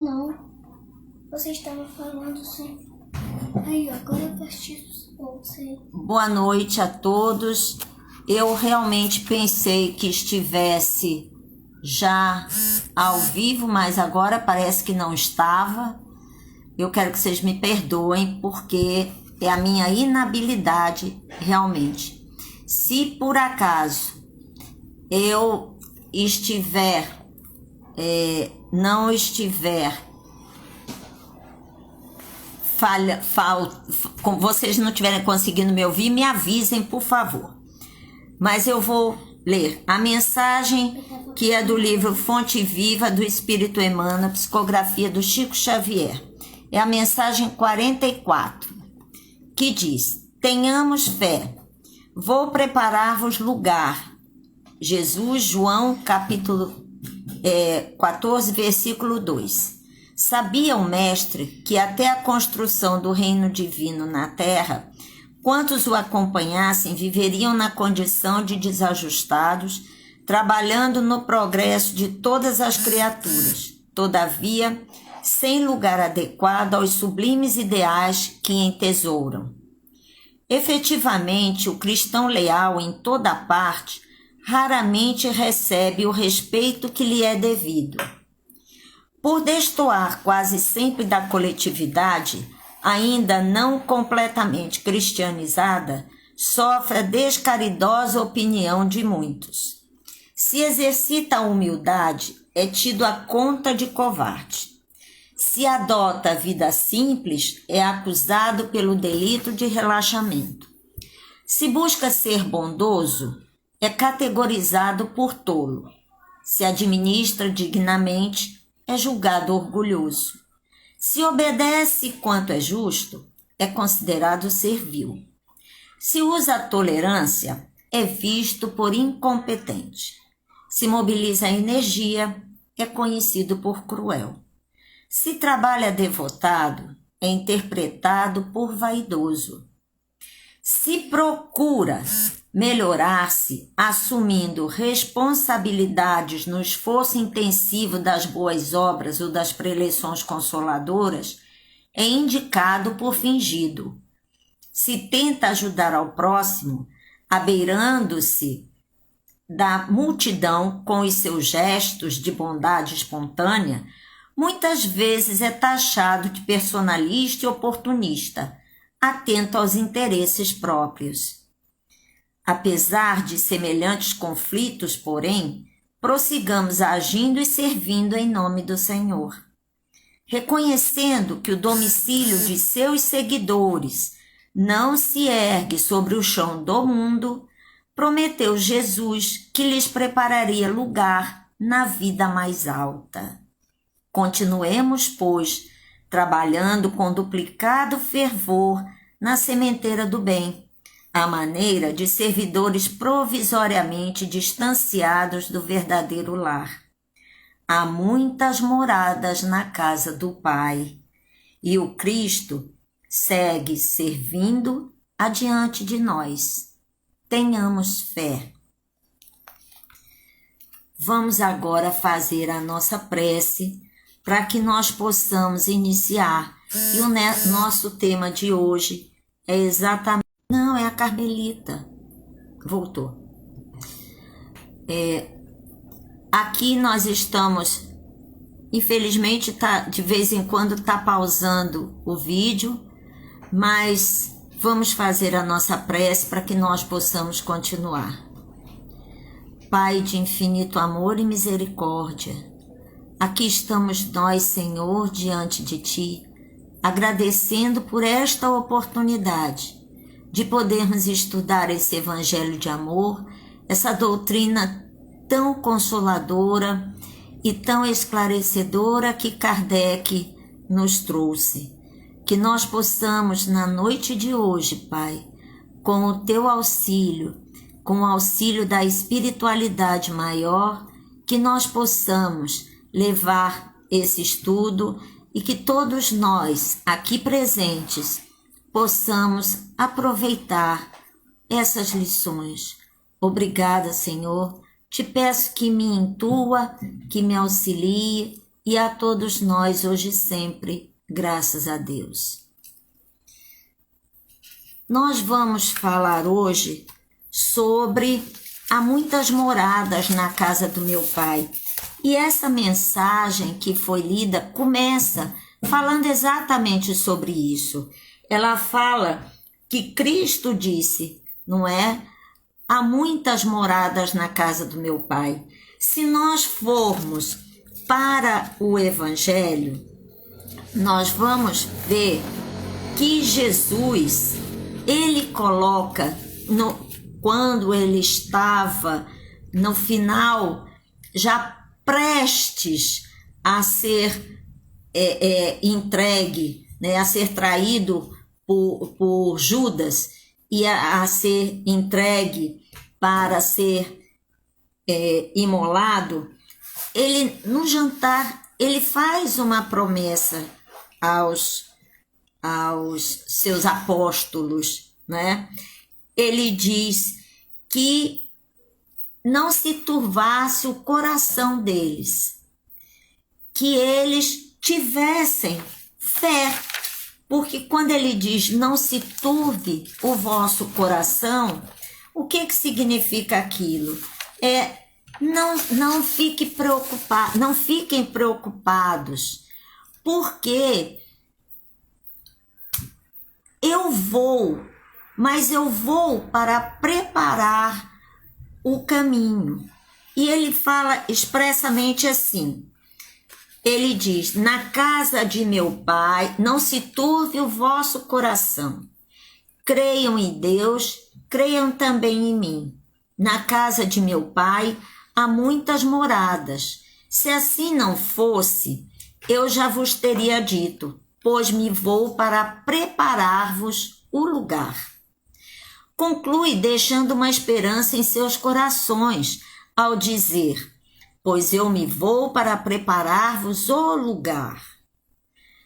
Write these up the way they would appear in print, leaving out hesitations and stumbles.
Não, você estava falando sempre. Aí, agora eu preciso você. Boa noite a todos. Eu realmente pensei que estivesse já ao vivo, mas agora parece que não estava. Eu quero que vocês me perdoem, porque é a minha inabilidade realmente. Se por acaso eu não estiver como vocês não estiverem conseguindo me ouvir, me avisem, por favor. Mas eu vou ler a mensagem que é do livro Fonte Viva do Espírito Emmanuel, psicografia do Chico Xavier. É a mensagem 44, que diz: tenhamos fé, vou preparar-vos lugar. Jesus, João, capítulo 14, versículo 2. Sabia o mestre que até a construção do reino divino na terra, quantos o acompanhassem viveriam na condição de desajustados, trabalhando no progresso de todas as criaturas, todavia, sem lugar adequado aos sublimes ideais que entesouram. Efetivamente, o cristão leal em toda parte raramente recebe o respeito que lhe é devido. Por destoar quase sempre da coletividade, ainda não completamente cristianizada, sofre a descaridosa opinião de muitos. Se exercita a humildade, é tido a conta de covarde. Se adota a vida simples, é acusado pelo delito de relaxamento. Se busca ser bondoso, é categorizado por tolo. Se administra dignamente, é julgado orgulhoso. Se obedece quanto é justo, é considerado servil. Se usa a tolerância, é visto por incompetente. Se mobiliza a energia, é conhecido por cruel. Se trabalha devotado, é interpretado por vaidoso. Se procura melhorar-se, assumindo responsabilidades no esforço intensivo das boas obras ou das preleções consoladoras, é indicado por fingido. Se tenta ajudar ao próximo, abeirando-se da multidão com os seus gestos de bondade espontânea, muitas vezes é taxado de personalista e oportunista, atento aos interesses próprios. Apesar de semelhantes conflitos, porém, prossigamos agindo e servindo em nome do Senhor. Reconhecendo que o domicílio de seus seguidores não se ergue sobre o chão do mundo, prometeu Jesus que lhes prepararia lugar na vida mais alta. Continuemos, pois, trabalhando com duplicado fervor na sementeira do bem, à maneira de servidores provisoriamente distanciados do verdadeiro lar. Há muitas moradas na casa do Pai, e o Cristo segue servindo adiante de nós. Tenhamos fé. Vamos agora fazer a nossa prece para que nós possamos iniciar. E o nosso tema de hoje é exatamente... Não, é a Carmelita. Voltou. Aqui nós estamos... Infelizmente, de vez em quando está pausando o vídeo, mas vamos fazer a nossa prece para que nós possamos continuar. Pai de infinito amor e misericórdia, aqui estamos nós, Senhor, diante de Ti, agradecendo por esta oportunidade de podermos estudar esse Evangelho de amor, essa doutrina tão consoladora e tão esclarecedora que Kardec nos trouxe. Que nós possamos, na noite de hoje, Pai, com o Teu auxílio, com o auxílio da espiritualidade maior, que nós possamos levar esse estudo e que todos nós, aqui presentes, possamos aproveitar essas lições. Obrigada, Senhor. Te peço que me intua, que me auxilie e a todos nós hoje e sempre, graças a Deus. Nós vamos falar hoje sobre há muitas moradas na casa do meu Pai. E essa mensagem que foi lida começa falando exatamente sobre isso. Ela fala que Cristo disse, não é? Há muitas moradas na casa do meu Pai. Se nós formos para o Evangelho, nós vamos ver que Jesus, ele coloca, quando ele estava no final, já prestes a ser entregue, né, a ser traído por Judas e a ser entregue para ser imolado, ele no jantar ele faz uma promessa aos seus apóstolos, né? Ele diz que não se turvasse o coração deles, que eles tivessem fé, porque quando ele diz não se turve o vosso coração, o que significa aquilo? Não fiquem preocupados, porque mas eu vou para preparar o caminho. E ele fala expressamente assim, ele diz, na casa de meu Pai, não se turve o vosso coração. Creiam em Deus, creiam também em mim. Na casa de meu Pai há muitas moradas. Se assim não fosse, eu já vos teria dito, pois me vou para preparar-vos o lugar. Conclui deixando uma esperança em seus corações, ao dizer, pois eu me vou para preparar-vos o lugar.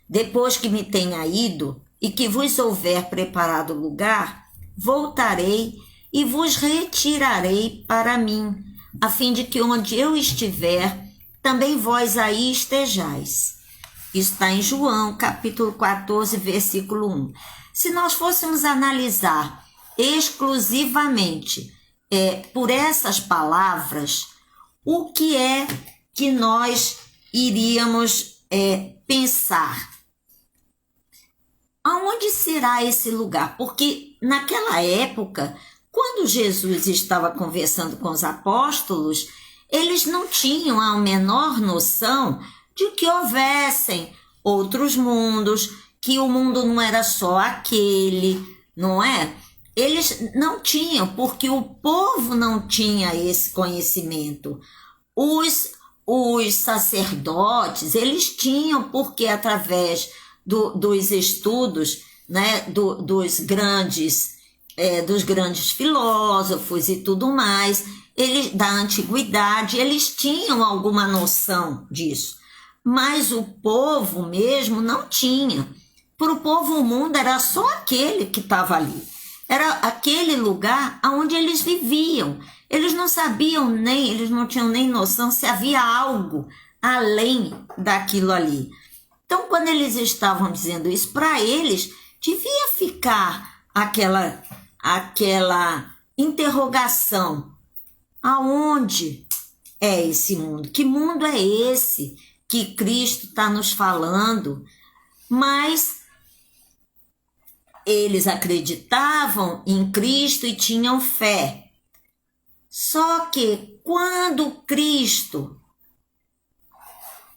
Depois que me tenha ido e que vos houver preparado o lugar, voltarei e vos retirarei para mim, a fim de que onde eu estiver, também vós aí estejais. Isso está em João, capítulo 14, versículo 1. Se nós fôssemos analisar exclusivamente por essas palavras, o que é que nós iríamos pensar? Aonde será esse lugar? Porque naquela época, quando Jesus estava conversando com os apóstolos, eles não tinham a menor noção de que houvessem outros mundos, que o mundo não era só aquele, não é? Eles não tinham, porque o povo não tinha esse conhecimento. Os sacerdotes, eles tinham, porque através dos estudos, né, dos grandes filósofos e tudo mais, da antiguidade, eles tinham alguma noção disso. Mas o povo mesmo não tinha. Para o povo o mundo era só aquele que estava ali. Era aquele lugar onde eles viviam. Eles não sabiam eles não tinham nem noção se havia algo além daquilo ali. Então, quando eles estavam dizendo isso, para eles, devia ficar aquela interrogação. Aonde é esse mundo? Que mundo é esse que Cristo está nos falando? Mas eles acreditavam em Cristo e tinham fé. Só que quando Cristo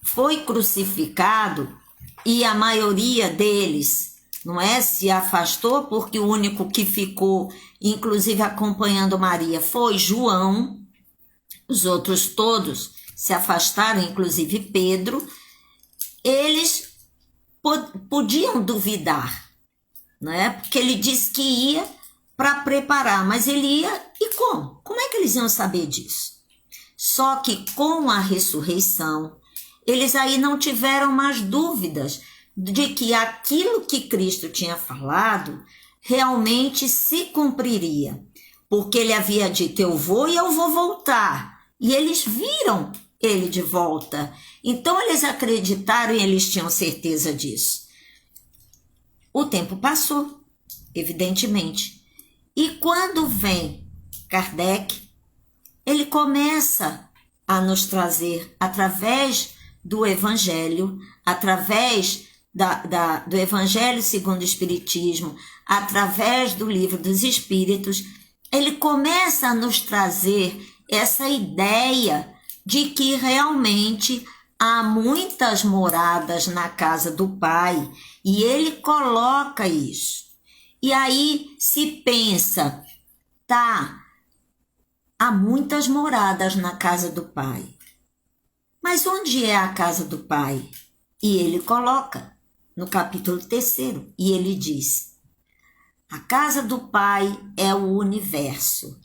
foi crucificado e a maioria deles, não é, se afastou, porque o único que ficou, inclusive acompanhando Maria, foi João, os outros todos se afastaram, inclusive Pedro, eles podiam duvidar. Não é? Porque ele disse que ia para preparar, mas ele ia e como? Como é que eles iam saber disso? Só que com a ressurreição, eles aí não tiveram mais dúvidas de que aquilo que Cristo tinha falado realmente se cumpriria, porque ele havia dito, eu vou e eu vou voltar. E eles viram ele de volta. Então eles acreditaram e eles tinham certeza disso. O tempo passou, evidentemente. E quando vem Kardec, ele começa a nos trazer, através do Evangelho, através do Evangelho segundo o Espiritismo, através do Livro dos Espíritos, ele começa a nos trazer essa ideia de que realmente há muitas moradas na casa do Pai, e ele coloca isso. E aí se pensa, tá, há muitas moradas na casa do Pai. Mas onde é a casa do Pai? E ele coloca no capítulo 3º, e ele diz: a casa do Pai é o universo.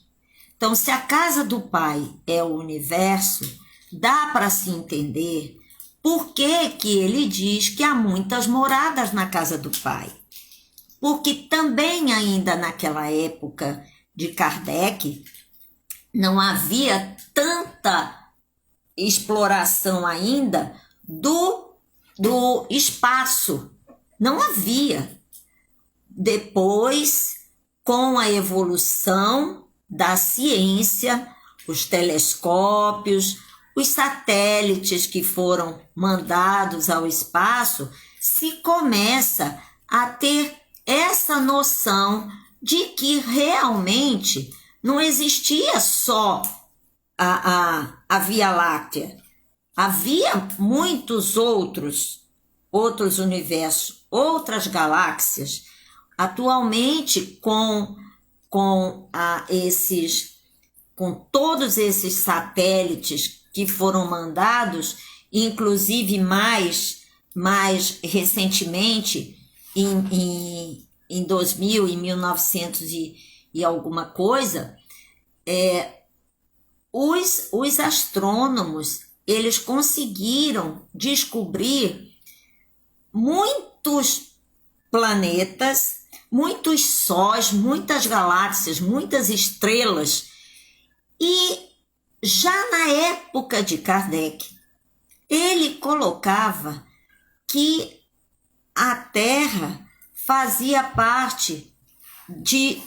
Então, se a casa do Pai é o universo, dá para se entender por que ele diz que há muitas moradas na casa do Pai. Porque também ainda naquela época de Kardec, não havia tanta exploração ainda do espaço. Não havia. Depois, com a evolução da ciência, os telescópios, os satélites que foram mandados ao espaço, se começa a ter essa noção de que realmente não existia só a Via Láctea. Havia muitos outros universos, outras galáxias. Atualmente, com todos esses satélites que foram mandados, inclusive mais recentemente, em 2000, em 1900 e alguma coisa, os astrônomos, eles conseguiram descobrir muitos planetas, muitos sóis, muitas galáxias, muitas estrelas. E já na época de Kardec, ele colocava que a Terra fazia parte que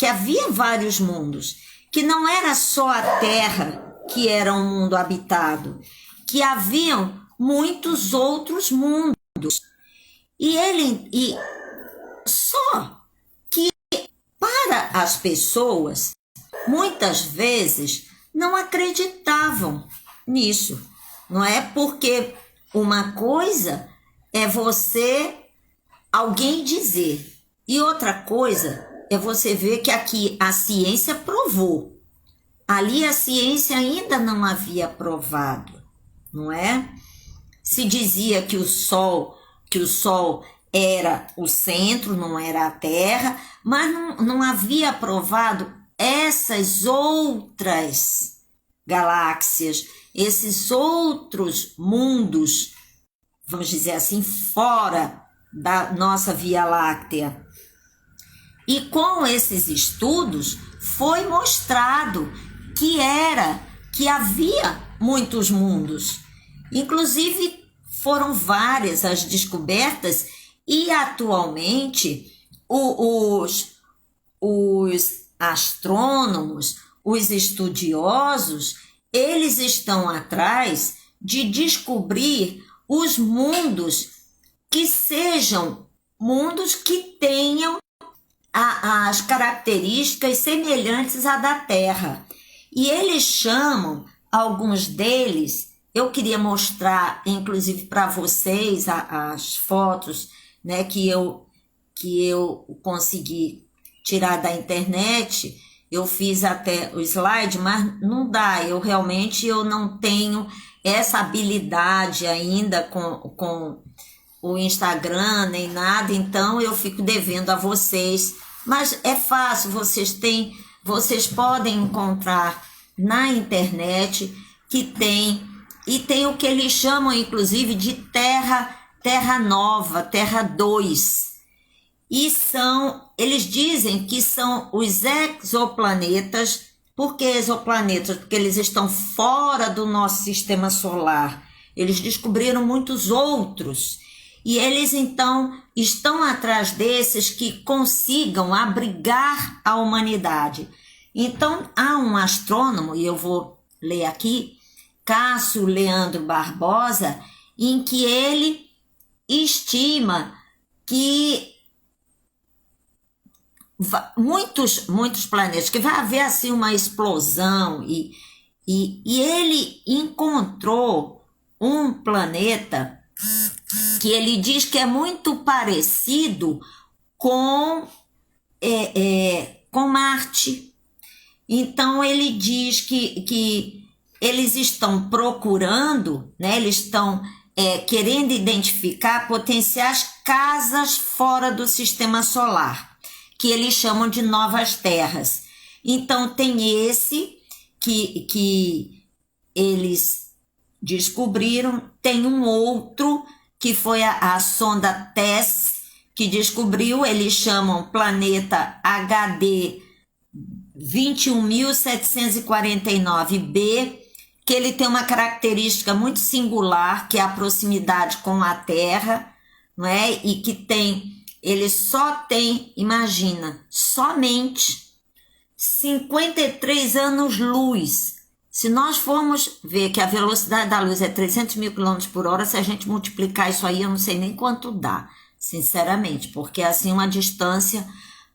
havia vários mundos, que não era só a Terra que era um mundo habitado, que haviam muitos outros mundos. E só que para as pessoas, muitas vezes não acreditavam nisso. Não é porque uma coisa é alguém dizer, e outra coisa é você ver que aqui a ciência provou. Ali a ciência ainda não havia provado, não é? Se dizia que o Sol era o centro, não era a Terra, mas não havia provado essas outras galáxias, esses outros mundos, vamos dizer assim, fora da nossa Via Láctea. E com esses estudos foi mostrado que havia muitos mundos. Inclusive foram várias as descobertas e atualmente os astrônomos, os estudiosos, eles estão atrás de descobrir os mundos que sejam mundos que tenham as características semelhantes à da Terra. E eles chamam, alguns deles, eu queria mostrar, inclusive para vocês, as fotos, né, que eu consegui tirar da internet. Eu fiz até o slide, mas não dá, eu não tenho essa habilidade ainda com o Instagram, nem nada, então eu fico devendo a vocês, mas é fácil, vocês podem encontrar na internet que tem o que eles chamam inclusive de terra nova, terra 2. E eles dizem que são os exoplanetas Por que exoplanetas? Porque eles estão fora do nosso sistema solar. Eles descobriram muitos outros. E eles, então, estão atrás desses que consigam abrigar a humanidade. Então, há um astrônomo, e eu vou ler aqui, Cássio Leandro Barbosa, em que ele estima que muitos planetas, que vai haver assim uma explosão, e ele encontrou um planeta que ele diz que é muito parecido com Marte. Então ele diz que eles estão procurando, né, eles estão querendo identificar potenciais casas fora do sistema solar, que eles chamam de novas terras. Então tem esse que eles descobriram, tem um outro que foi a sonda TESS que descobriu, eles chamam planeta HD 21.749b, que ele tem uma característica muito singular, que é a proximidade com a Terra, não é? E que ele só tem, imagina, somente 53 anos-luz. Se nós formos ver que a velocidade da luz é 300 mil quilômetros por hora, se a gente multiplicar isso aí, eu não sei nem quanto dá, sinceramente, porque é assim uma distância,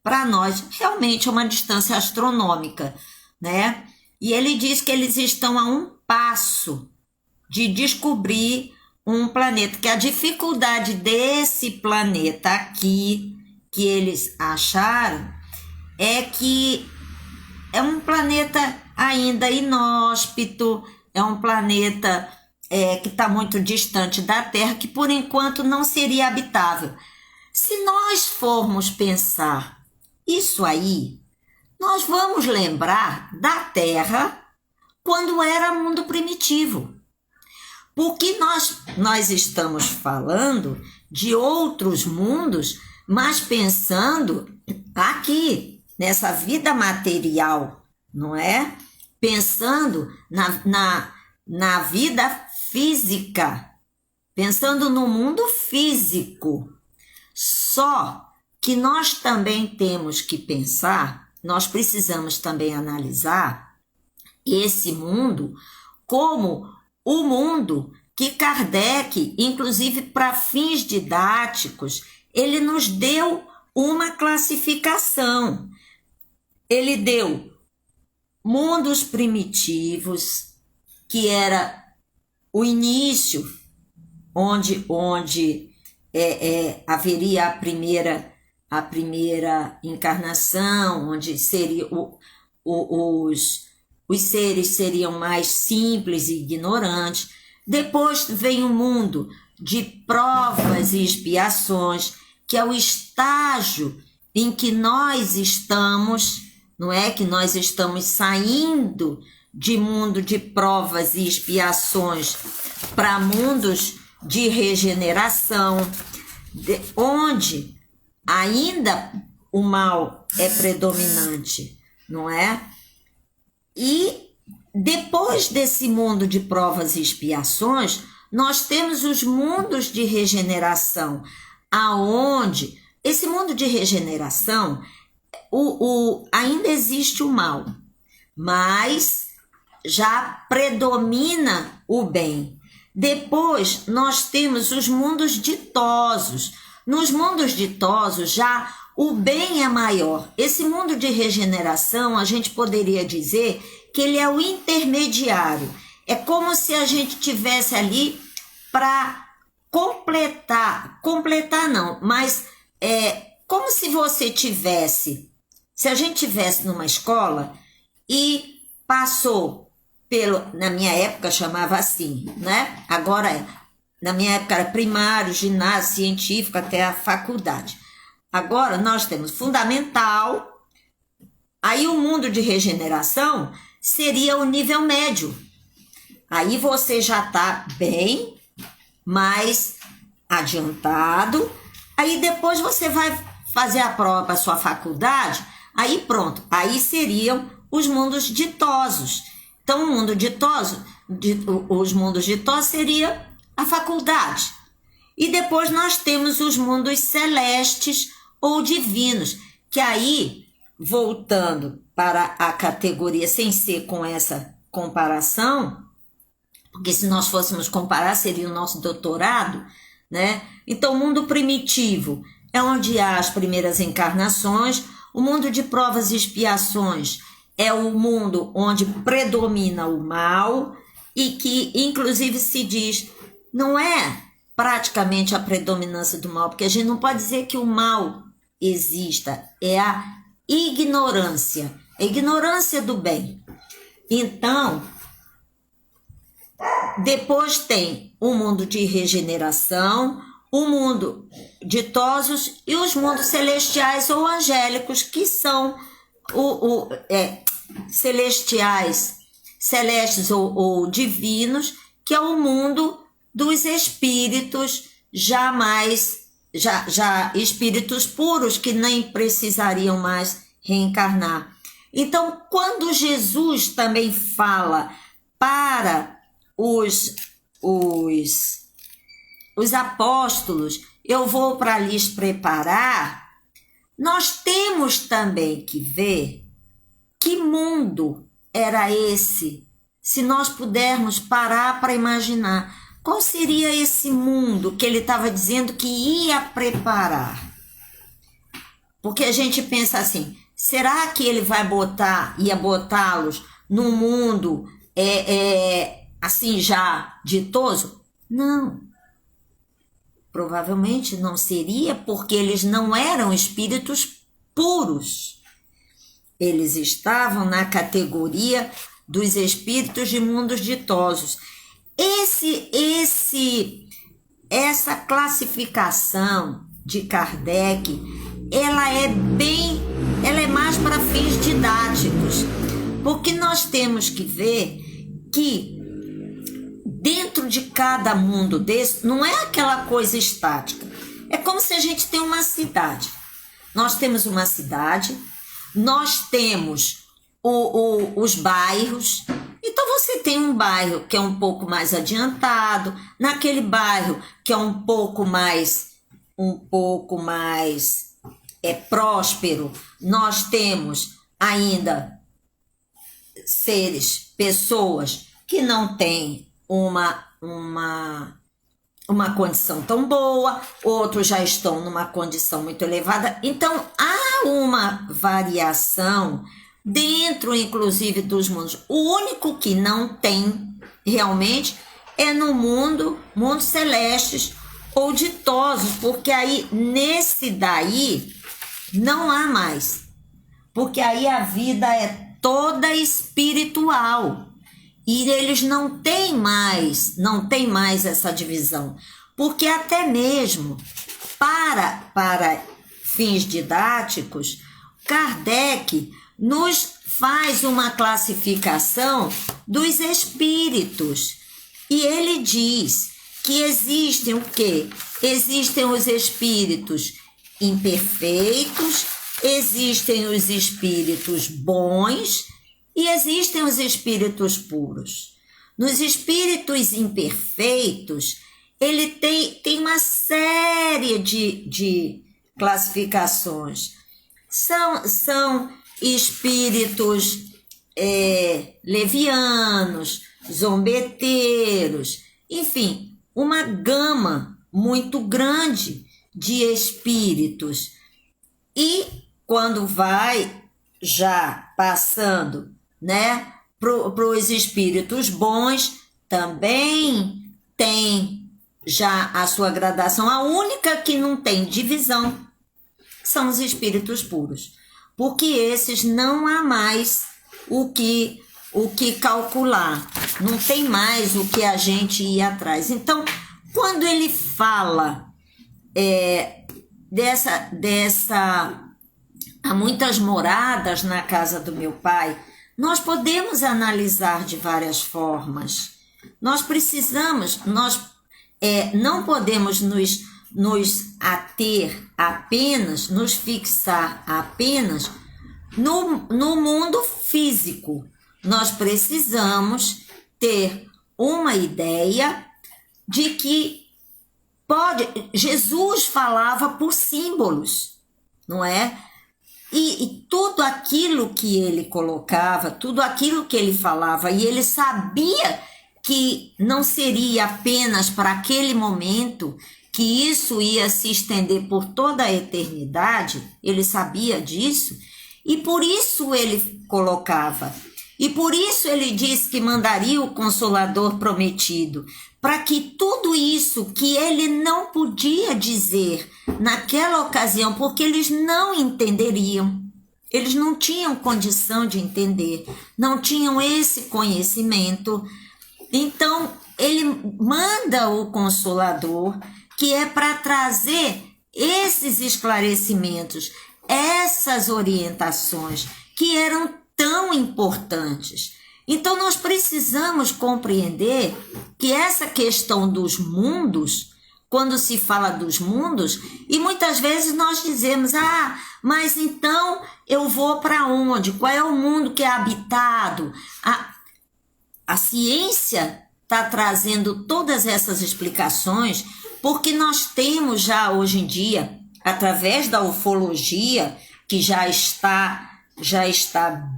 para nós, realmente é uma distância astronômica, né? E ele diz que eles estão a um passo de descobrir um planeta, que a dificuldade desse planeta aqui, que eles acharam, é que é um planeta ainda inóspito, é um planeta que está muito distante da Terra, que por enquanto não seria habitável. Se nós formos pensar isso aí, nós vamos lembrar da Terra quando era mundo primitivo. Porque nós estamos falando de outros mundos, mas pensando aqui, nessa vida material, não é? Pensando na vida física, pensando no mundo físico. Só que nós também temos que pensar, nós precisamos também analisar esse mundo como o mundo que Kardec, inclusive para fins didáticos, ele nos deu uma classificação. Ele deu mundos primitivos, que era o início, onde haveria a primeira encarnação, onde seria os seres seriam mais simples e ignorantes. Depois vem o mundo de provas e expiações, que é o estágio em que nós estamos, não é? Que nós estamos saindo de mundo de provas e expiações para mundos de regeneração, onde ainda o mal é predominante, não é? E depois desse mundo de provas e expiações, nós temos os mundos de regeneração, aonde esse mundo de regeneração, ainda existe o mal, mas já predomina o bem. Depois nós temos os mundos ditosos. Nos mundos ditosos já o bem é maior. Esse mundo de regeneração, a gente poderia dizer que ele é o intermediário. É como se a gente tivesse ali para completar não, mas como se você tivesse, se a gente tivesse numa escola e passou na minha época chamava assim, né? Agora, na minha época era primário, ginásio, científico, até a faculdade. Agora nós temos fundamental, aí o mundo de regeneração seria o nível médio. Aí você já está bem mais adiantado, aí depois você vai fazer a prova para sua faculdade, aí pronto, aí seriam os mundos ditosos. Então, o mundo ditoso, os mundos ditosos seria a faculdade. E depois nós temos os mundos celestes ou divinos, que aí, voltando para a categoria, sem ser com essa comparação, porque se nós fôssemos comparar, seria o nosso doutorado, né? Então, o mundo primitivo é onde há as primeiras encarnações, o mundo de provas e expiações é o mundo onde predomina o mal e que, inclusive, se diz, não é praticamente a predominância do mal, porque a gente não pode dizer que o mal exista, é a ignorância do bem. Então, depois tem o mundo de regeneração, o mundo ditosos e os mundos celestiais ou angélicos, que são celestiais, celestes ou divinos, que é o mundo dos espíritos já espíritos puros que nem precisariam mais reencarnar. Então, quando Jesus também fala para os apóstolos, eu vou para lhes preparar, nós temos também que ver que mundo era esse, se nós pudermos parar para imaginar. Qual seria esse mundo que ele estava dizendo que ia preparar? Porque a gente pensa assim, será que ele ia botá-los num mundo assim já ditoso? Não. Provavelmente não seria, porque eles não eram espíritos puros. Eles estavam na categoria dos espíritos de mundos ditosos. Essa classificação de Kardec, ela é mais para fins didáticos, porque nós temos que ver que dentro de cada mundo desse, não é aquela coisa estática. É como se a gente tem uma cidade. Nós temos uma cidade, nós temos os bairros. Então você tem um bairro que é um pouco mais adiantado, naquele bairro que é um pouco mais próspero, nós temos ainda pessoas que não têm uma condição tão boa, outros já estão numa condição muito elevada. Então há uma variação dentro, inclusive, dos mundos. O único que não tem realmente é no mundo celestes ou ditosos, porque aí nesse daí não há mais, porque aí a vida é toda espiritual e eles não têm mais essa divisão, porque até mesmo para fins didáticos, Kardec nos faz uma classificação dos espíritos e ele diz que existem o quê? Existem os espíritos imperfeitos, existem os espíritos bons e existem os espíritos puros. Nos espíritos imperfeitos, ele tem uma série de classificações. São espíritos levianos, zombeteiros, enfim, uma gama muito grande de espíritos. E quando vai já passando, né, para os espíritos bons, também tem já a sua gradação. A única que não tem divisão são os espíritos puros, porque esses não há mais o que calcular, não tem mais o que a gente ir atrás. Então, quando ele fala há muitas moradas na casa do meu pai, nós podemos analisar de várias formas. Nós não podemos nos ater apenas, nos fixar apenas no mundo físico. Nós precisamos ter uma ideia de que Jesus falava por símbolos, não é? E tudo aquilo que ele colocava, tudo aquilo que ele falava, e ele sabia que não seria apenas para aquele momento, que isso ia se estender por toda a eternidade, ele sabia disso, e por isso ele colocava. E por isso ele disse que mandaria o Consolador prometido, para que tudo isso que ele não podia dizer naquela ocasião, porque eles não entenderiam, eles não tinham condição de entender, não tinham esse conhecimento. Então, ele manda o Consolador, que é para trazer esses esclarecimentos, essas orientações que eram tão importantes. Então, nós precisamos compreender que essa questão dos mundos, quando se fala dos mundos, e muitas vezes nós dizemos, mas então eu vou para onde? Qual é o mundo que é habitado? A ciência está trazendo todas essas explicações, porque nós temos já hoje em dia, através da ufologia, que já está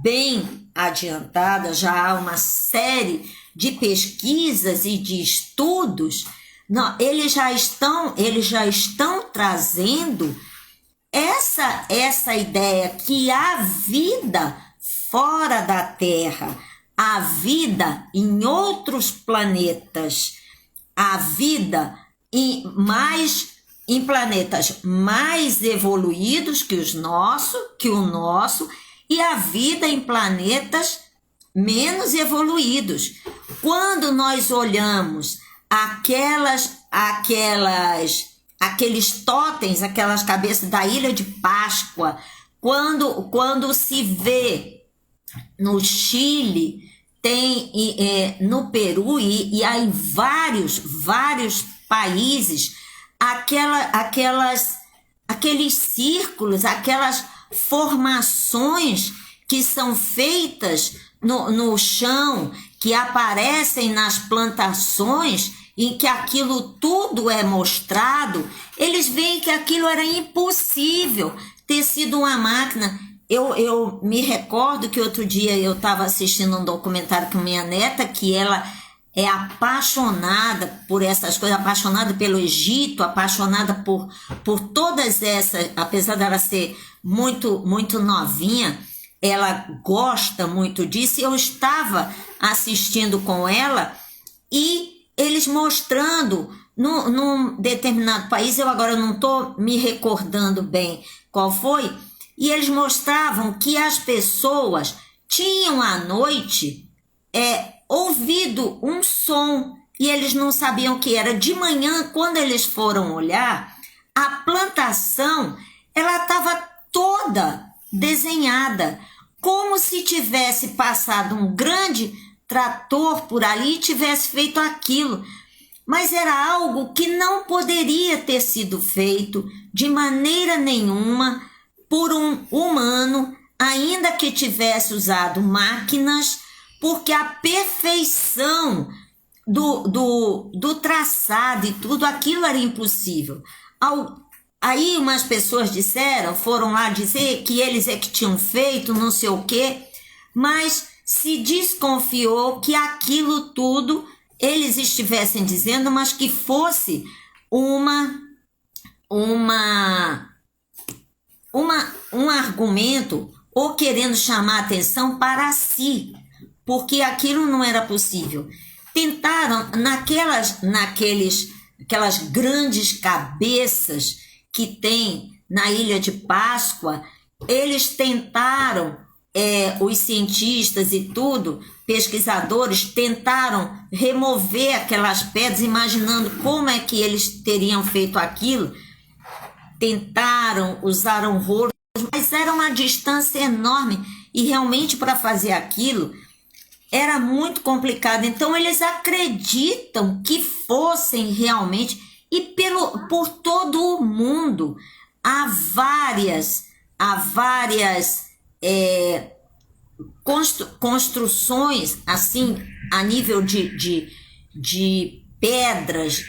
bem adiantada, já há uma série de pesquisas e de estudos, eles já estão trazendo essa ideia que há vida fora da Terra, há vida em outros planetas, há vida em planetas mais evoluídos que o nosso, e a vida em planetas menos evoluídos. Quando nós olhamos aqueles totens, aquelas cabeças da Ilha de Páscoa, quando se vê no Chile, tem no Peru e há em vários países aqueles círculos, aquelas formações que são feitas no chão, que aparecem nas plantações, em que aquilo tudo é mostrado, eles veem que aquilo era impossível ter sido uma máquina. Eu me recordo que outro dia eu estava assistindo um documentário com minha neta, que ela é apaixonada por essas coisas, apaixonada pelo Egito, apaixonada por todas essas, apesar dela ser muito, muito novinha, ela gosta muito disso. Eu estava assistindo com ela e eles mostrando num determinado país, eu agora não estou me recordando bem qual foi, e eles mostravam que as pessoas tinham à noite ouvido um som e eles não sabiam o que era. De manhã, quando eles foram olhar, a plantação ela estava toda desenhada, como se tivesse passado um grande trator por ali e tivesse feito aquilo. Mas era algo que não poderia ter sido feito de maneira nenhuma por um humano, ainda que tivesse usado máquinas, porque a perfeição do traçado e tudo aquilo era impossível. Aí umas pessoas foram lá dizer que eles é que tinham feito não sei o quê, mas se desconfiou que aquilo tudo eles estivessem dizendo, mas que fosse um argumento ou querendo chamar atenção para si, porque aquilo não era possível. Tentaram, aquelas grandes cabeças que tem na Ilha de Páscoa, eles tentaram, os cientistas e tudo, pesquisadores, tentaram remover aquelas pedras, imaginando como é que eles teriam feito aquilo. Tentaram, usaram rolos, mas era uma distância enorme e realmente para fazer aquilo era muito complicado. Então eles acreditam que fossem realmente, e por todo o mundo há várias construções assim a nível de pedras,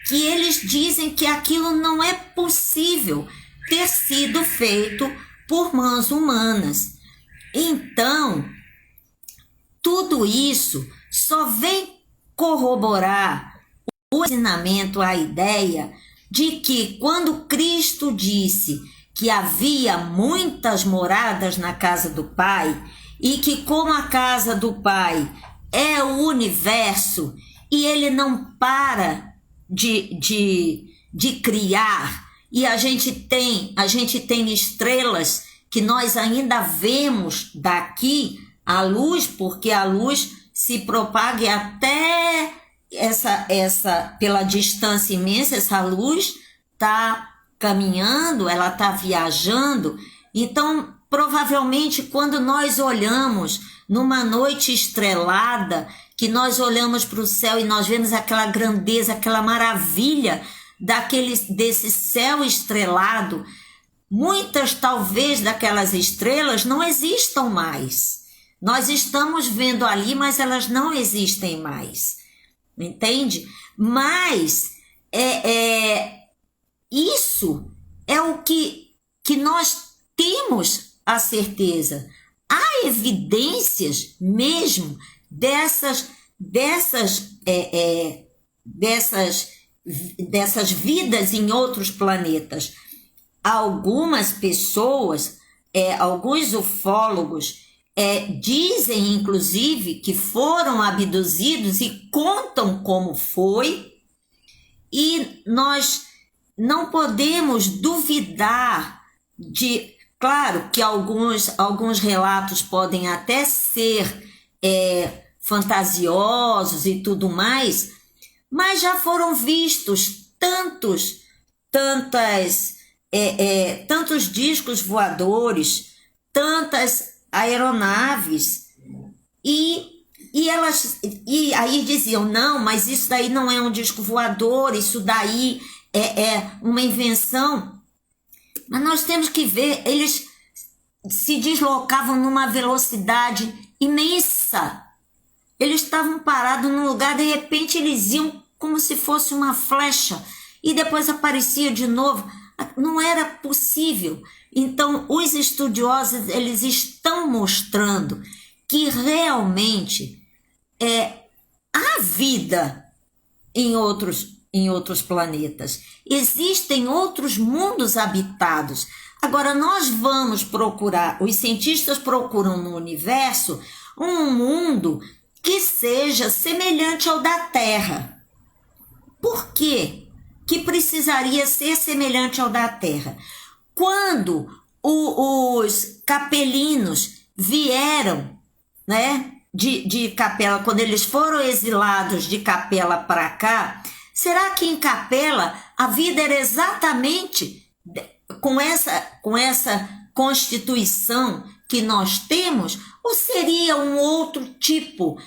que eles dizem que aquilo não é possível ter sido feito por mãos humanas. Então, tudo isso só vem corroborar o ensinamento, a ideia de que quando Cristo disse que havia muitas moradas na casa do Pai e que como a casa do Pai é o universo e ele não para de criar, e a gente tem estrelas que nós ainda vemos daqui a luz, porque a luz se propaga até pela distância imensa, essa luz está caminhando, ela está viajando. Então, provavelmente, quando nós olhamos numa noite estrelada, que nós olhamos para o céu e nós vemos aquela grandeza, aquela maravilha desse céu estrelado, muitas talvez daquelas estrelas não existam mais. Nós estamos vendo ali, mas elas não existem mais. Entende? Mas isso é o que nós temos a certeza. Há evidências mesmo dessas vidas em outros planetas. Algumas pessoas, alguns ufólogos, dizem inclusive que foram abduzidos e contam como foi, e nós não podemos duvidar claro que alguns relatos podem até ser fantasiosos e tudo mais, mas já foram vistos tantos discos voadores, tantas aeronaves, e aí diziam, não, mas isso daí não é um disco voador, isso daí é uma invenção. Mas nós temos que ver, eles se deslocavam numa velocidade imensa. Eles estavam parados num lugar, de repente eles iam como se fosse uma flecha e depois aparecia de novo. Não era possível. Então, os estudiosos, eles estão mostrando que realmente há vida em outros planetas. Existem outros mundos habitados. Agora, nós vamos procurar, os cientistas procuram no universo um mundo que seja semelhante ao da Terra. Por quê que precisaria ser semelhante ao da Terra? Quando os capelinos vieram, né, de Capela, quando eles foram exilados de Capela para cá, será que em Capela a vida era exatamente com essa constituição que nós temos? Ou seria um outro tipo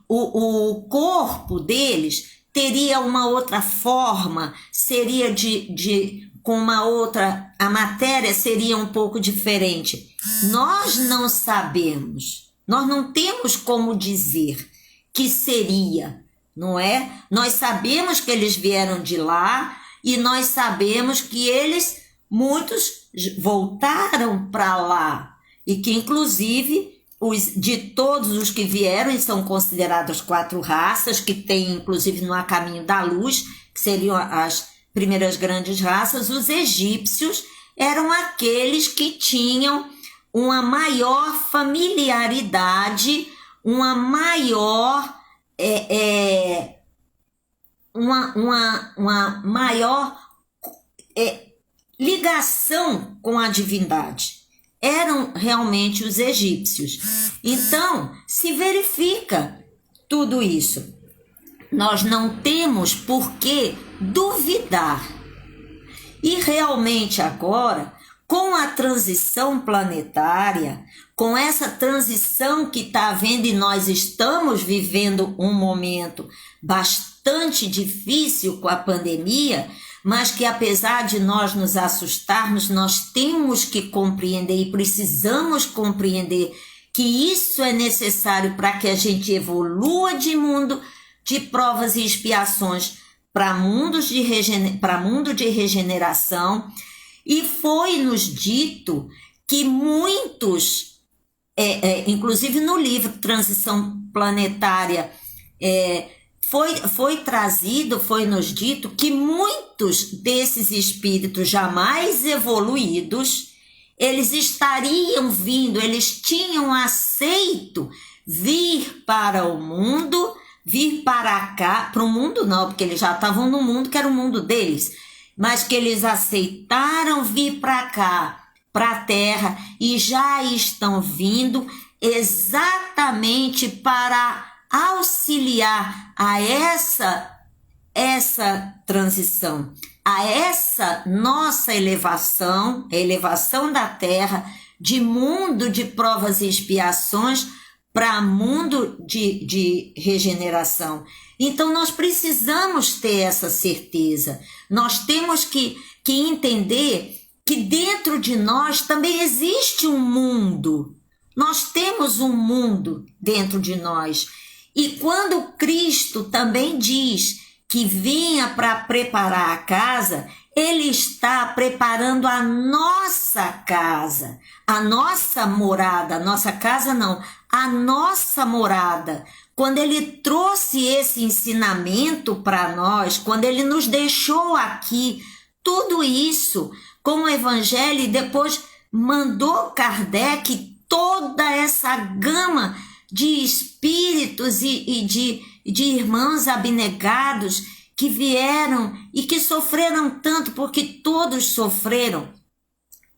o corpo deles teria uma outra forma, seria com uma outra, a matéria seria um pouco diferente? Nós não sabemos, nós não temos como dizer que seria, não é? Nós sabemos que eles vieram de lá e nós sabemos que muitos voltaram para lá e que inclusive de todos os que vieram, e são consideradas 4 raças, que tem inclusive no A Caminho da Luz, que seriam as primeiras grandes raças. Os egípcios eram aqueles que tinham uma maior familiaridade, uma maior uma maior ligação com a divindade. Eram realmente os egípcios. Então, se verifica tudo isso. Nós não temos por que duvidar. E realmente agora, com a transição planetária, com essa transição que está havendo, e nós estamos vivendo um momento bastante difícil com a pandemia, mas que apesar de nós nos assustarmos, nós temos que compreender e precisamos compreender que isso é necessário para que a gente evolua de mundo de provas e expiações para mundo de regeneração. E foi-nos dito que muitos, inclusive no livro Transição Planetária, foi-nos dito que muitos desses espíritos jamais evoluídos, eles estariam vindo, eles tinham aceito vir para o mundo, vir para cá, para o mundo não, porque eles já estavam no mundo que era o mundo deles, mas que eles aceitaram vir para cá, para a Terra, e já estão vindo exatamente para auxiliar a essa transição, a essa nossa elevação, a elevação da Terra, de mundo de provas e expiações para mundo de regeneração. Então, nós precisamos ter essa certeza. Nós temos que entender que dentro de nós também existe um mundo. Nós temos um mundo dentro de nós. E quando Cristo também diz que vinha para preparar a casa, Ele está preparando a nossa casa, a nossa morada, a nossa casa não, a nossa morada. Quando Ele trouxe esse ensinamento para nós, quando Ele nos deixou aqui, tudo isso com o Evangelho, e depois mandou Kardec toda essa gama de espíritos e de irmãos abnegados que vieram e que sofreram tanto, porque todos sofreram,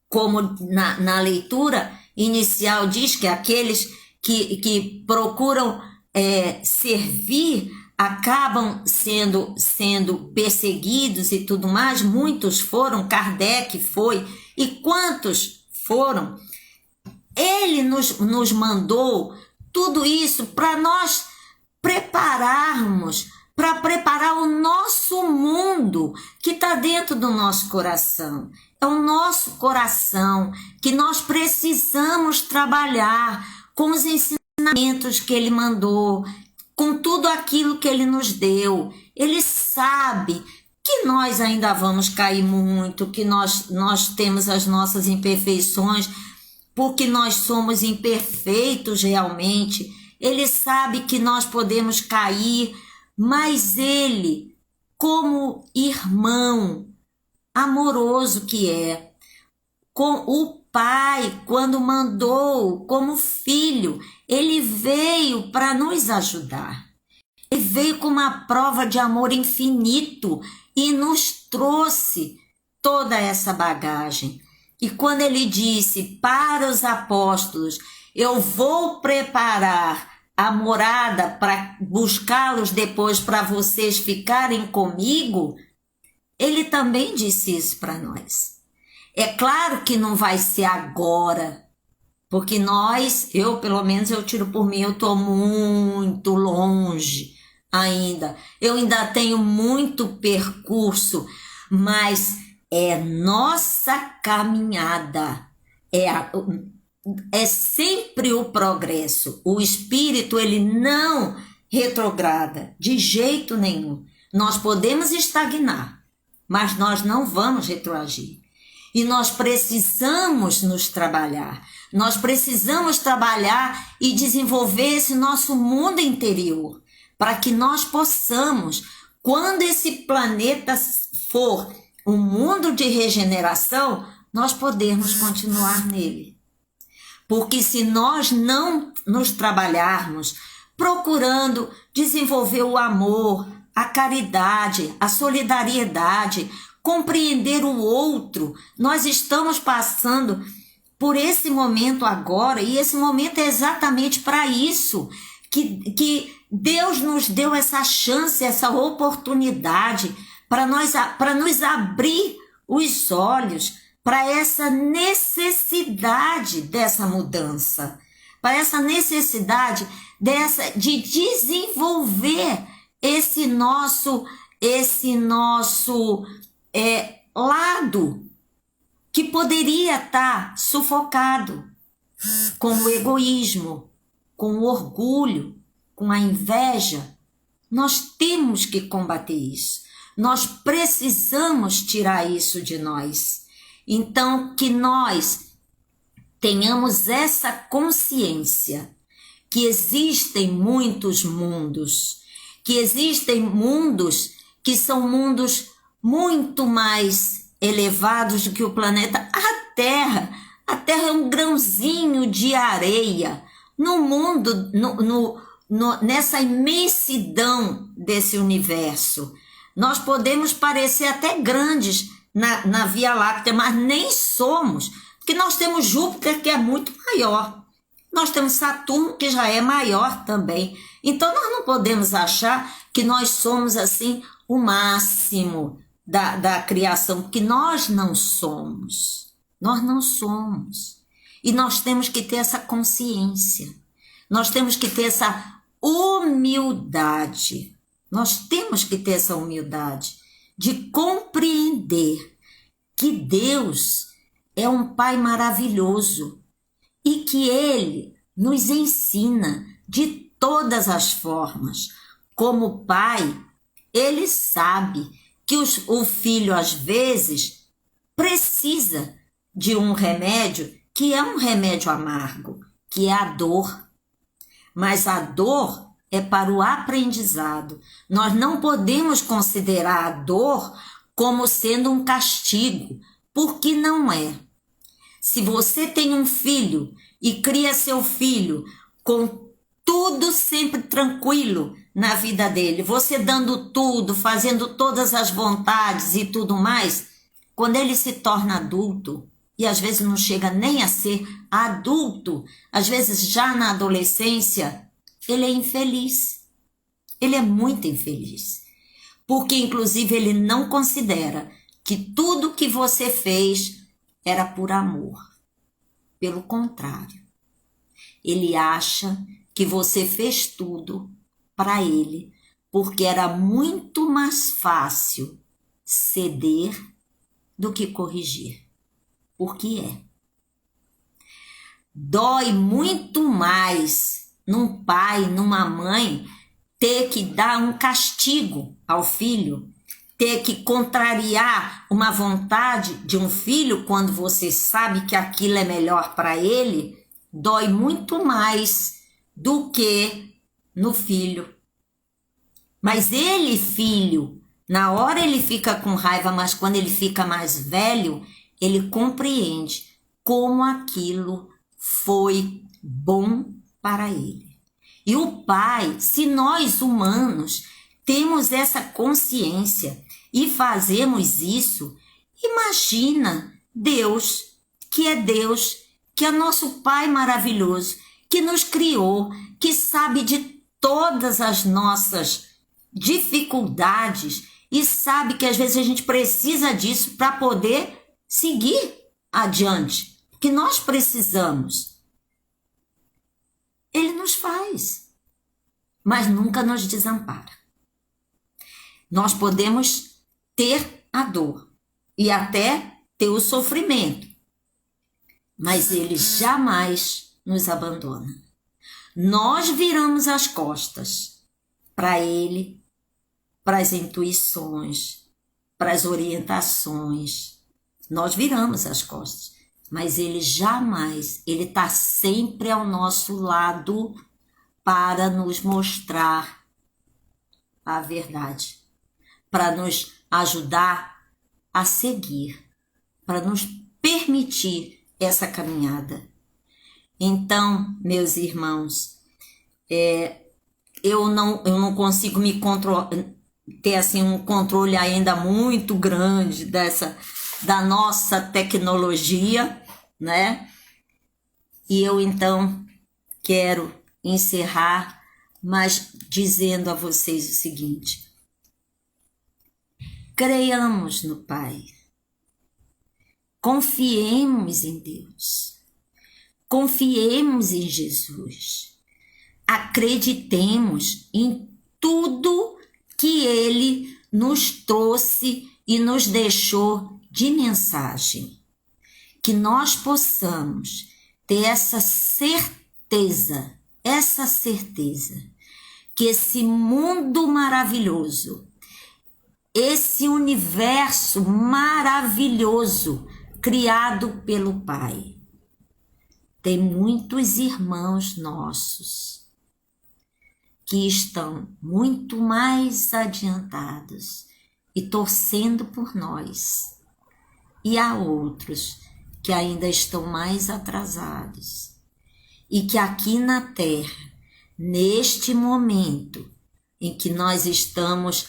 como na leitura inicial diz que aqueles que procuram servir acabam sendo perseguidos e tudo mais. Muitos foram, Kardec foi, e quantos foram? Ele nos mandou tudo isso para nós prepararmos, para preparar o nosso mundo que está dentro do nosso coração. É o nosso coração que nós precisamos trabalhar com os ensinamentos que Ele mandou, com tudo aquilo que Ele nos deu. Ele sabe que nós ainda vamos cair muito, que nós temos as nossas imperfeições, porque nós somos imperfeitos realmente. Ele sabe que nós podemos cair, mas Ele, como irmão amoroso que é, com o Pai, quando mandou como filho, Ele veio para nos ajudar. Ele veio com uma prova de amor infinito e nos trouxe toda essa bagagem. E quando Ele disse para os apóstolos, eu vou preparar a morada para buscá-los depois para vocês ficarem comigo, Ele também disse isso para nós. É claro que não vai ser agora, porque eu pelo menos eu tiro por mim, eu estou muito longe ainda. Eu ainda tenho muito percurso, mas é nossa caminhada, é sempre o progresso. O espírito, ele não retrograda de jeito nenhum. Nós podemos estagnar, mas nós não vamos retroagir. E nós precisamos nos trabalhar. Nós precisamos trabalhar e desenvolver esse nosso mundo interior, para que nós possamos, quando esse planeta for um mundo de regeneração, nós podermos continuar nele. Porque se nós não nos trabalharmos procurando desenvolver o amor, a caridade, a solidariedade, compreender o outro, nós estamos passando por esse momento agora, e esse momento é exatamente para isso, que Deus nos deu essa chance, essa oportunidade para nos abrir os olhos para essa necessidade dessa mudança, para essa necessidade de desenvolver esse nosso lado que poderia estar sufocado com o egoísmo, com o orgulho, com a inveja. Nós temos que combater isso. Nós precisamos tirar isso de nós. Então, que nós tenhamos essa consciência que existem muitos mundos, que existem mundos que são mundos muito mais elevados do que o planeta Terra. A Terra é um grãozinho de areia no mundo, nessa imensidão desse universo. Nós podemos parecer até grandes na Via Láctea, mas nem somos, porque nós temos Júpiter, que é muito maior. Nós temos Saturno, que já é maior também. Então, nós não podemos achar que nós somos, assim, o máximo da criação, porque nós não somos. Nós não somos. E nós temos que ter essa consciência. Nós temos que ter essa humildade. Nós temos que ter essa humildade de compreender que Deus é um Pai maravilhoso e que Ele nos ensina de todas as formas. Como Pai, Ele sabe que o filho, às vezes, precisa de um remédio que é um remédio amargo, que é a dor. Mas a dor é para o aprendizado. Nós não podemos considerar a dor como sendo um castigo, porque não é. Se você tem um filho e cria seu filho com tudo sempre tranquilo na vida dele, você dando tudo, fazendo todas as vontades e tudo mais, quando ele se torna adulto, e às vezes não chega nem a ser adulto, às vezes já na adolescência, ele é infeliz. Ele é muito infeliz. Porque, inclusive, ele não considera que tudo que você fez era por amor. Pelo contrário, ele acha que você fez tudo para ele, porque era muito mais fácil ceder do que corrigir. Porque é. Dói muito mais num pai, numa mãe, ter que dar um castigo ao filho, ter que contrariar uma vontade de um filho quando você sabe que aquilo é melhor para ele, dói muito mais do que no filho. Mas ele, filho, na hora ele fica com raiva, mas quando ele fica mais velho, ele compreende como aquilo foi bom para ele. E o pai, se nós humanos temos essa consciência e fazemos isso, imagina Deus, que é nosso Pai maravilhoso, que nos criou, que sabe de todas as nossas dificuldades e sabe que às vezes a gente precisa disso para poder seguir adiante, que nós precisamos. Ele nos faz, mas nunca nos desampara. Nós podemos ter a dor e até ter o sofrimento, mas ele jamais nos abandona. Nós viramos as costas para ele, para as intuições, para as orientações. Nós viramos as costas, mas ele jamais, ele está sempre ao nosso lado para nos mostrar a verdade, para nos ajudar a seguir, para nos permitir essa caminhada. Então, meus irmãos, eu não consigo me ter assim um controle ainda muito grande da nossa tecnologia, né? E eu então quero encerrar, mas dizendo a vocês o seguinte: creiamos no Pai, confiemos em Deus, confiemos em Jesus, acreditemos em tudo que Ele nos trouxe e nos deixou de mensagem. Que nós possamos ter essa certeza, que esse mundo maravilhoso, esse universo maravilhoso criado pelo Pai, tem muitos irmãos nossos que estão muito mais adiantados e torcendo por nós, e há outros que ainda estão mais atrasados, e que aqui na Terra, neste momento em que nós estamos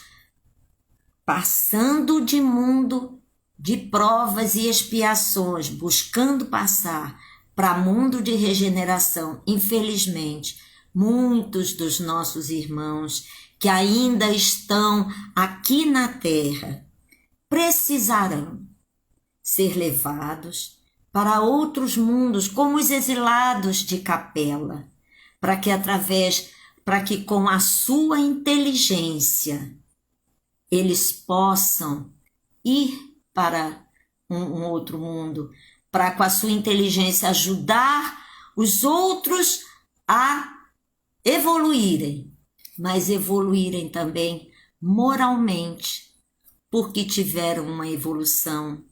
passando de mundo de provas e expiações, buscando passar para mundo de regeneração, infelizmente, muitos dos nossos irmãos que ainda estão aqui na Terra precisarão ser levados para outros mundos, como os exilados de Capela, para que com a sua inteligência eles possam ir para um outro mundo, para com a sua inteligência ajudar os outros a evoluírem, mas evoluírem também moralmente, porque tiveram uma evolução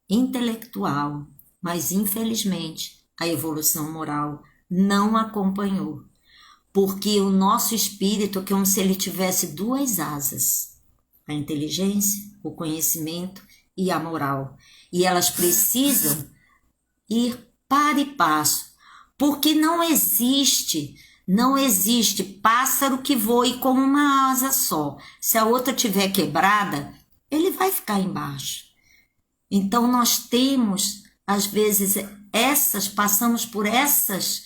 intelectual, mas infelizmente a evolução moral não acompanhou, porque o nosso espírito é como se ele tivesse duas asas, a inteligência, o conhecimento e a moral, e elas precisam ir para e passo, porque não existe pássaro que voe com uma asa só. Se a outra tiver quebrada, ele vai ficar embaixo. Então nós temos, às vezes, passamos por essas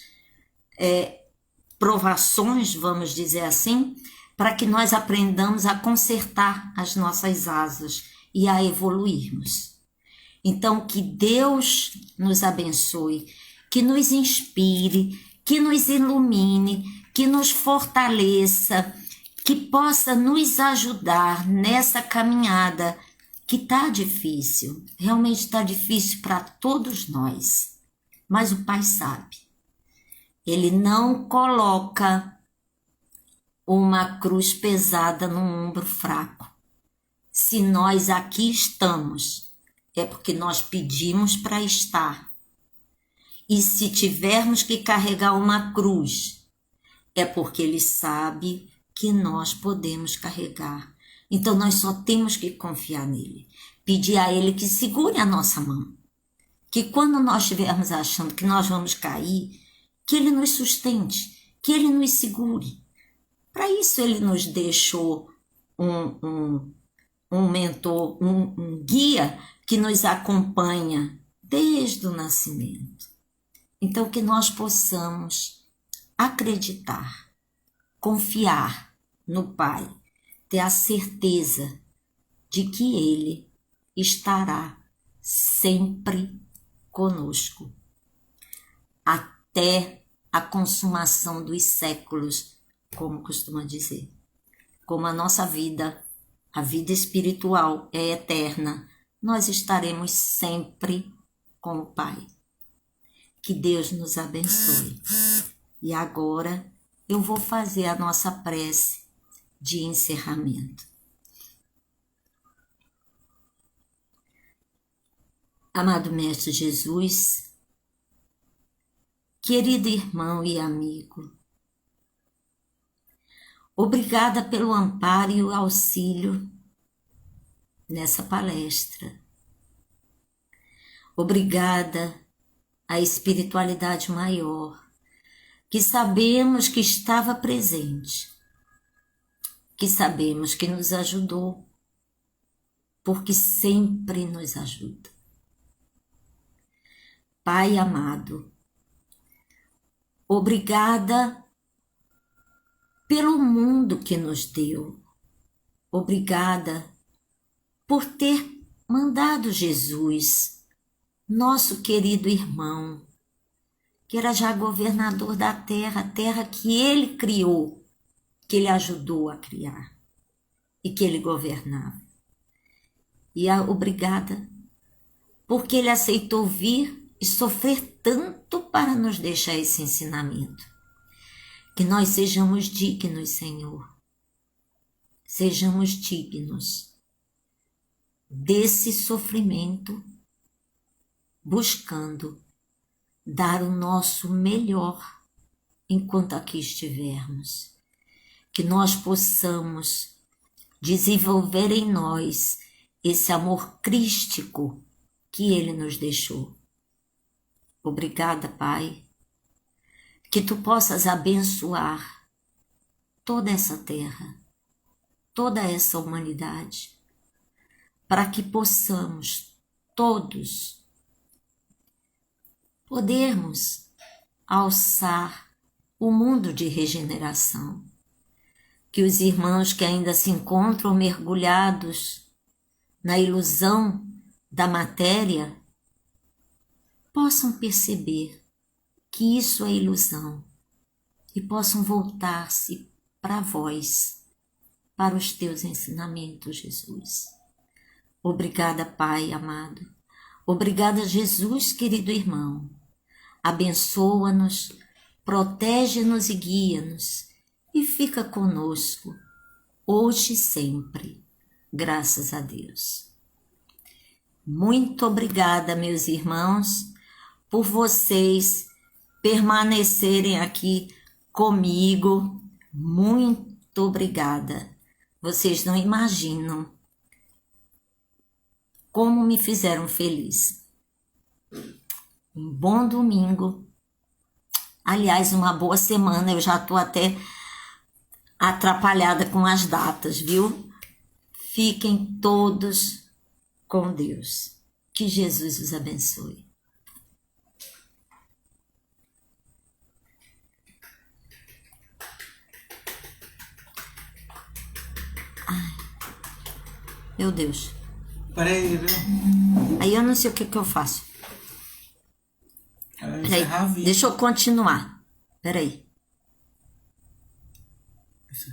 provações, vamos dizer assim, para que nós aprendamos a consertar as nossas asas e a evoluirmos. Então, que Deus nos abençoe, que nos inspire, que nos ilumine, que nos fortaleça, que possa nos ajudar nessa caminhada que está difícil, realmente está difícil para todos nós, mas o Pai sabe. Ele não coloca uma cruz pesada no ombro fraco. Se nós aqui estamos, é porque nós pedimos para estar. E se tivermos que carregar uma cruz, é porque Ele sabe que nós podemos carregar. Então nós só temos que confiar nele, pedir a ele que segure a nossa mão, que quando nós estivermos achando que nós vamos cair, que ele nos sustente, que ele nos segure. Para isso ele nos deixou um mentor, um guia que nos acompanha desde o nascimento. Então que nós possamos acreditar, confiar no Pai, ter a certeza de que Ele estará sempre conosco, até a consumação dos séculos, como costuma dizer. Como a nossa vida, a vida espiritual é eterna, nós estaremos sempre com o Pai. Que Deus nos abençoe. E agora eu vou fazer a nossa prece de encerramento. Amado Mestre Jesus, querido irmão e amigo, obrigada pelo amparo e o auxílio nessa palestra. Obrigada à espiritualidade maior, que sabemos que estava presente, que sabemos que nos ajudou, porque sempre nos ajuda. Pai amado, obrigada pelo mundo que nos deu. Obrigada por ter mandado Jesus, nosso querido irmão, que era já governador da terra, a terra que ele criou, que ele ajudou a criar e que ele governava. E obrigada, porque Ele aceitou vir e sofrer tanto para nos deixar esse ensinamento. Que nós sejamos dignos, Senhor. Sejamos dignos desse sofrimento, buscando dar o nosso melhor enquanto aqui estivermos. Que nós possamos desenvolver em nós esse amor crístico que Ele nos deixou. Obrigada, Pai, que Tu possas abençoar toda essa terra, toda essa humanidade, para que possamos todos podermos alçar o mundo de regeneração. Que os irmãos que ainda se encontram mergulhados na ilusão da matéria possam perceber que isso é ilusão e possam voltar-se para vós, para os teus ensinamentos, Jesus. Obrigada, Pai amado. Obrigada, Jesus, querido irmão. Abençoa-nos, protege-nos e guia-nos e fica conosco, hoje e sempre, graças a Deus. Muito obrigada, meus irmãos, por vocês permanecerem aqui comigo. Muito obrigada. Vocês não imaginam como me fizeram feliz. Um bom domingo. Aliás, uma boa semana. Eu já estou até atrapalhada com as datas, viu? Fiquem todos com Deus. Que Jesus os abençoe. Ai, meu Deus. Peraí, viu? Aí eu não sei o que eu faço. Peraí, deixa eu continuar. Peraí. Isso.